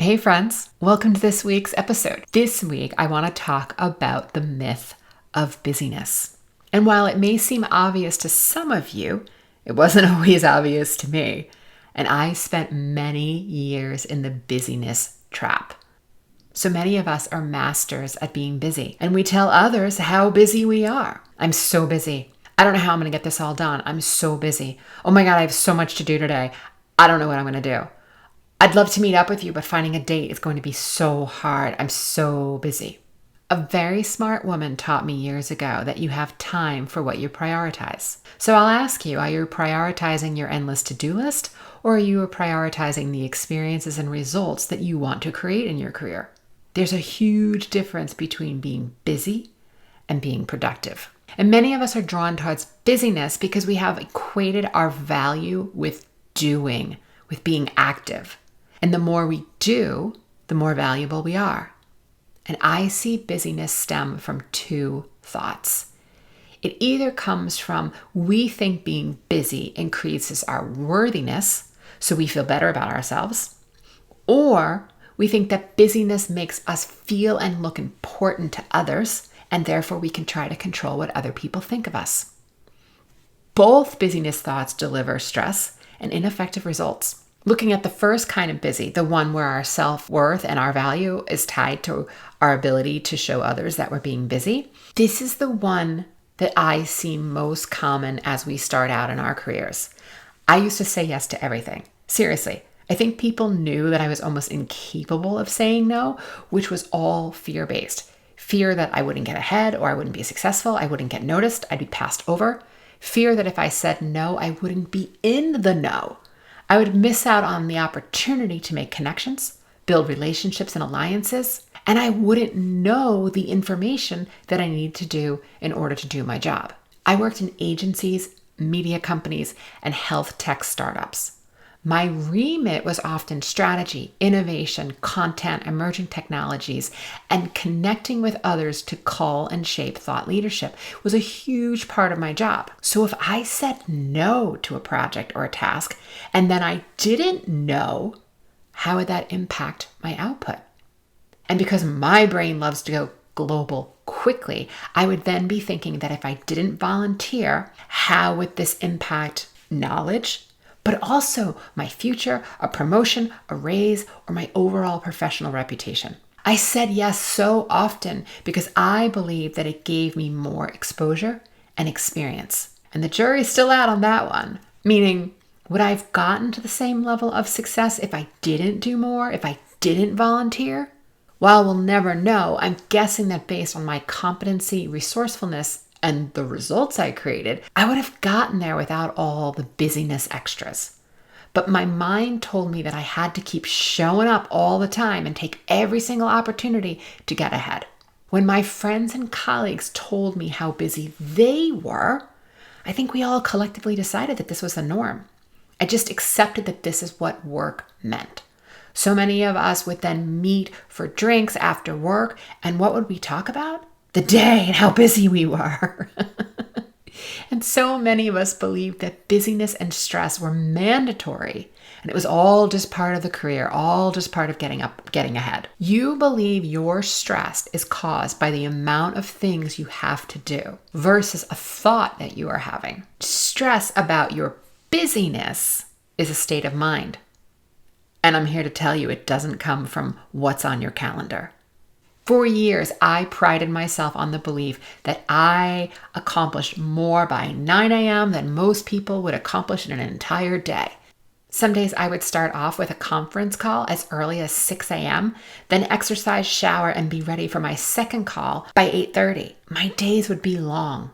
Hey friends, welcome to this week's episode. This week, I want to talk about the myth of busyness. And while it may seem obvious to some of you, it wasn't always obvious to me. And I spent many years in the busyness trap. So many of us are masters at being busy, and we tell others how busy we are. I'm so busy. I don't know how I'm going to get this all done. I'm so busy. Oh my God, I have so much to do today. I don't know what I'm going to do. I'd love to meet up with you, but finding a date is going to be so hard. I'm so busy. A very smart woman taught me years ago that you have time for what you prioritize. So I'll ask you, are you prioritizing your endless to-do list, or are you prioritizing the experiences and results that you want to create in your career? There's a huge difference between being busy and being productive. And many of us are drawn towards busyness because we have equated our value with doing, with being active. And the more we do, the more valuable we are. And I see busyness stem from two thoughts. It either comes from we think being busy increases our worthiness, so we feel better about ourselves, or we think that busyness makes us feel and look important to others, and therefore we can try to control what other people think of us. Both busyness thoughts deliver stress and ineffective results. Looking at the first kind of busy, the one where our self-worth and our value is tied to our ability to show others that we're being busy, this is the one that I see most common as we start out in our careers. I used to say yes to everything. Seriously, I think people knew that I was almost incapable of saying no, which was all fear-based. Fear that I wouldn't get ahead or I wouldn't be successful, I wouldn't get noticed, I'd be passed over. Fear that if I said no, I wouldn't be in the know. I would miss out on the opportunity to make connections, build relationships and alliances, and I wouldn't know the information that I need to do in order to do my job. I worked in agencies, media companies, and health tech startups. My remit was often strategy, innovation, content, emerging technologies, and connecting with others to call and shape thought leadership was a huge part of my job. So if I said no to a project or a task, and then I didn't know, how would that impact my output? And because my brain loves to go global quickly, I would then be thinking that if I didn't volunteer, how would this impact knowledge, but also my future, a promotion, a raise, or my overall professional reputation? I said yes so often because I believed that it gave me more exposure and experience. And the jury's still out on that one, meaning, would I have gotten to the same level of success if I didn't do more, if I didn't volunteer? While we'll never know, I'm guessing that based on my competency, resourcefulness, and the results I created, I would have gotten there without all the busyness extras. But my mind told me that I had to keep showing up all the time and take every single opportunity to get ahead. When my friends and colleagues told me how busy they were, I think we all collectively decided that this was the norm. I just accepted that this is what work meant. So many of us would then meet for drinks after work, and what would we talk about? The day and how busy we were. And so many of us believed that busyness and stress were mandatory, and it was all just part of the career, all just part of getting ahead. You believe your stress is caused by the amount of things you have to do versus a thought that you are having. Stress about your busyness is a state of mind. And I'm here to tell you it doesn't come from what's on your calendar. For years, I prided myself on the belief that I accomplished more by 9 a.m. than most people would accomplish in an entire day. Some days I would start off with a conference call as early as 6 a.m., then exercise, shower, and be ready for my second call by 8:30. My days would be long.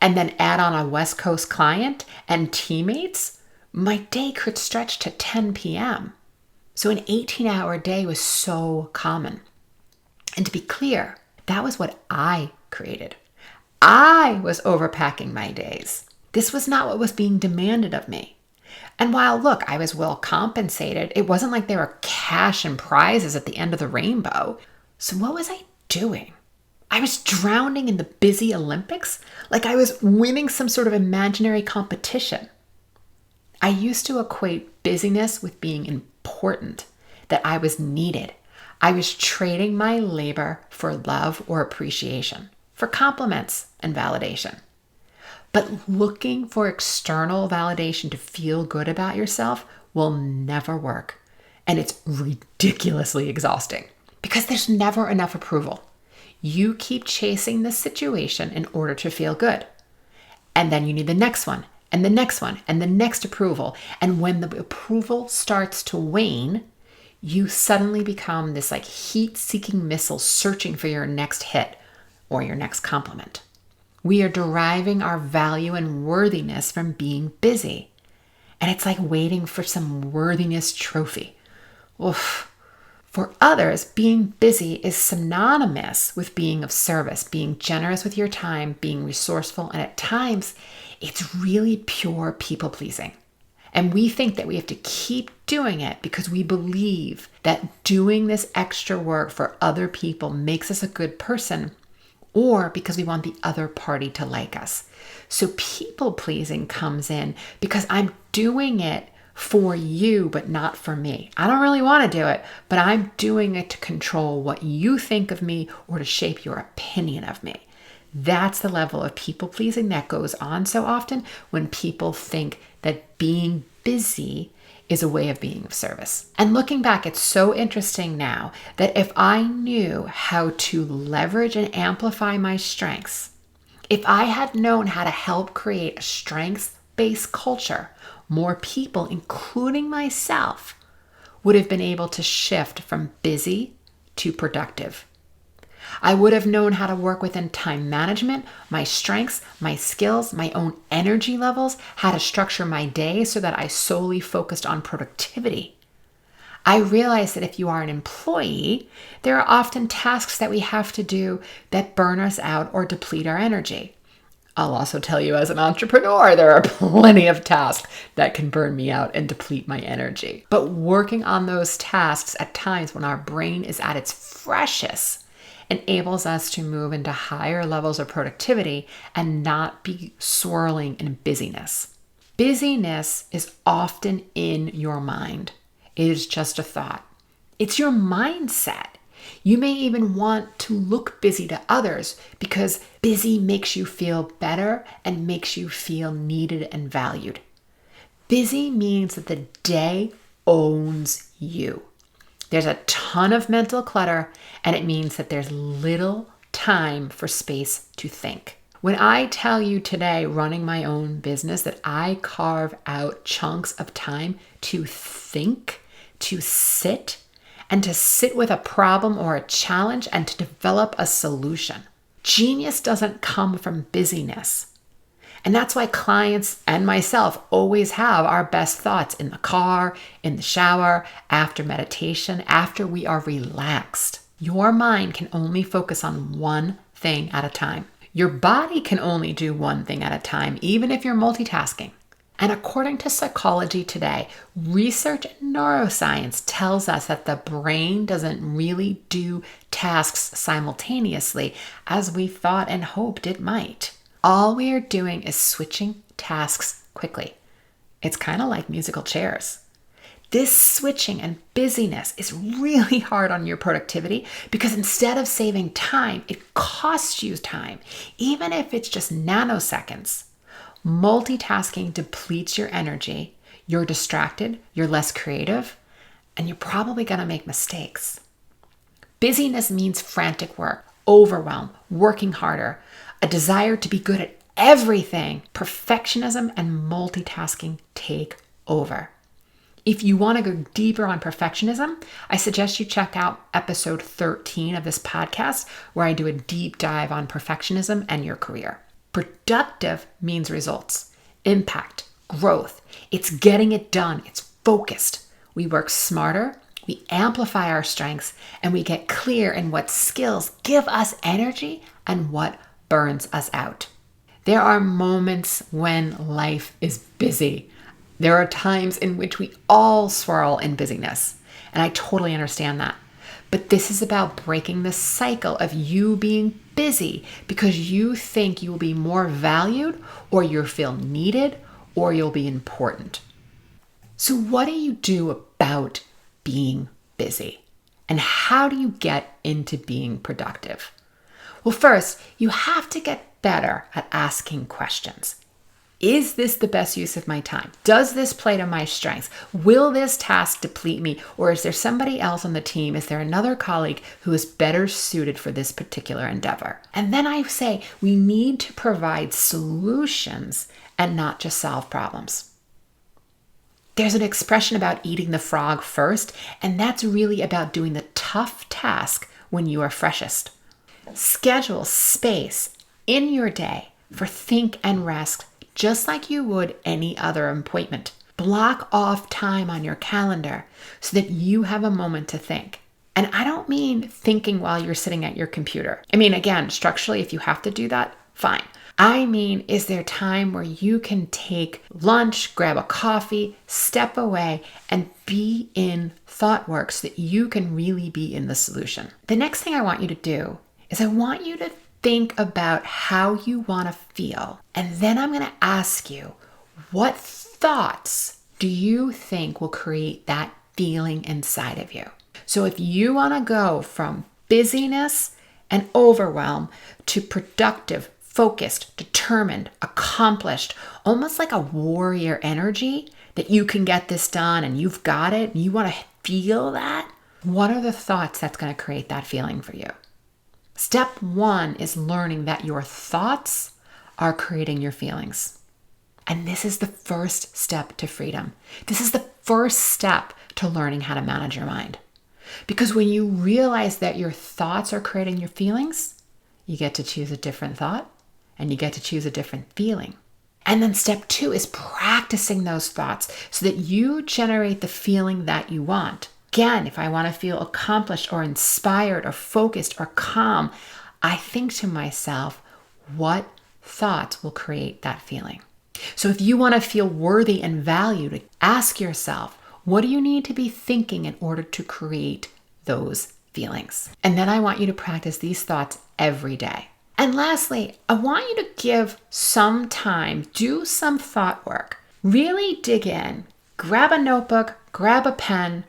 And then add on a West Coast client and teammates, my day could stretch to 10 p.m. So an 18-hour day was so common. And to be clear, that was what I created. I was overpacking my days. This was not what was being demanded of me. And while, look, I was well compensated, it wasn't like there were cash and prizes at the end of the rainbow. So what was I doing? I was drowning in the busy Olympics, like I was winning some sort of imaginary competition. I used to equate busyness with being important. that I was needed. I was trading my labor for love or appreciation, for compliments and validation. But looking for external validation to feel good about yourself will never work. And it's ridiculously exhausting because there's never enough approval. You keep chasing the situation in order to feel good. And then you need the next one and the next one and the next approval. And when the approval starts to wane, you suddenly become this like heat-seeking missile searching for your next hit or your next compliment. We are deriving our value and worthiness from being busy. And it's like waiting for some worthiness trophy. Oof. For others, being busy is synonymous with being of service, being generous with your time, being resourceful, and at times, it's really pure people-pleasing. And we think that we have to keep doing it because we believe that doing this extra work for other people makes us a good person, or because we want the other party to like us. So people-pleasing comes in because I'm doing it for you, but not for me. I don't really want to do it, but I'm doing it to control what you think of me or to shape your opinion of me. That's the level of people-pleasing that goes on so often when people think that being busy is a way of being of service. And looking back, it's so interesting now that if I knew how to leverage and amplify my strengths, if I had known how to help create a strengths-based culture, more people, including myself, would have been able to shift from busy to productive. I would have known how to work within time management, my strengths, my skills, my own energy levels, how to structure my day so that I solely focused on productivity. I realized that if you are an employee, there are often tasks that we have to do that burn us out or deplete our energy. I'll also tell you as an entrepreneur, there are plenty of tasks that can burn me out and deplete my energy. But working on those tasks at times when our brain is at its freshest enables us to move into higher levels of productivity and not be swirling in busyness. Busyness is often in your mind. It is just a thought. It's your mindset. You may even want to look busy to others because busy makes you feel better and makes you feel needed and valued. Busy means that the day owns you. There's a ton of mental clutter, and it means that there's little time for space to think. When I tell you today, running my own business, that I carve out chunks of time to think, to sit, and to sit with a problem or a challenge and to develop a solution. Genius doesn't come from busyness. And that's why clients and myself always have our best thoughts in the car, in the shower, after meditation, after we are relaxed. Your mind can only focus on one thing at a time. Your body can only do one thing at a time, even if you're multitasking. And according to Psychology Today, research in neuroscience tells us that the brain doesn't really do tasks simultaneously as we thought and hoped it might. All we are doing is switching tasks quickly. It's kind of like musical chairs. This switching and busyness is really hard on your productivity because instead of saving time, it costs you time, even if it's just nanoseconds. Multitasking depletes your energy, you're distracted, you're less creative, and you're probably going to make mistakes. Busyness means frantic work, overwhelm, working harder, a desire to be good at everything. Perfectionism and multitasking take over. If you want to go deeper on perfectionism, I suggest you check out episode 13 of this podcast, where I do a deep dive on perfectionism and your career. Productive means results, impact, growth. It's getting it done. It's focused. We work smarter, we amplify our strengths, and we get clear in what skills give us energy and what burns us out. There are moments when life is busy. There are times in which we all swirl in busyness, and I totally understand that. But this is about breaking the cycle of you being busy because you think you will be more valued, or you'll feel needed, or you'll be important. So what do you do about being busy? And how do you get into being productive? Well, first, you have to get better at asking questions. Is this the best use of my time? Does this play to my strengths? Will this task deplete me? Or is there somebody else on the team? Is there another colleague who is better suited for this particular endeavor? And then I say we need to provide solutions and not just solve problems. There's an expression about eating the frog first, and that's really about doing the tough task when you are freshest. Schedule space in your day for think and rest, just like you would any other appointment. Block off time on your calendar so that you have a moment to think. And I don't mean thinking while you're sitting at your computer. I mean, again, structurally, if you have to do that, fine. I mean, is there time where you can take lunch, grab a coffee, step away, and be in thought work so that you can really be in the solution? The next thing I want you to do is I want you to think about how you want to feel. And then I'm going to ask you, what thoughts do you think will create that feeling inside of you? So if you want to go from busyness and overwhelm to productive, focused, determined, accomplished, almost like a warrior energy that you can get this done and you've got it and you want to feel that, what are the thoughts that's going to create that feeling for you? Step one is learning that your thoughts are creating your feelings. And this is the first step to freedom. This is the first step to learning how to manage your mind. Because when you realize that your thoughts are creating your feelings, you get to choose a different thought and you get to choose a different feeling. And then step two is practicing those thoughts so that you generate the feeling that you want. Again, if I want to feel accomplished or inspired or focused or calm, I think to myself, what thoughts will create that feeling? So if you want to feel worthy and valued, ask yourself, what do you need to be thinking in order to create those feelings? And then I want you to practice these thoughts every day. And lastly, I want you to give some time, do some thought work, really dig in, grab a notebook, grab a pen.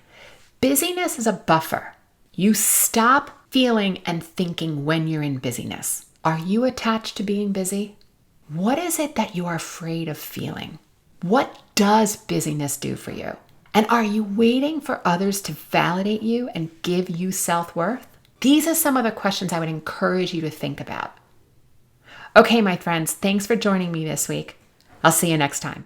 Busyness is a buffer. You stop feeling and thinking when you're in busyness. Are you attached to being busy? What is it that you are afraid of feeling? What does busyness do for you? And are you waiting for others to validate you and give you self-worth? These are some of the questions I would encourage you to think about. Okay, my friends, thanks for joining me this week. I'll see you next time.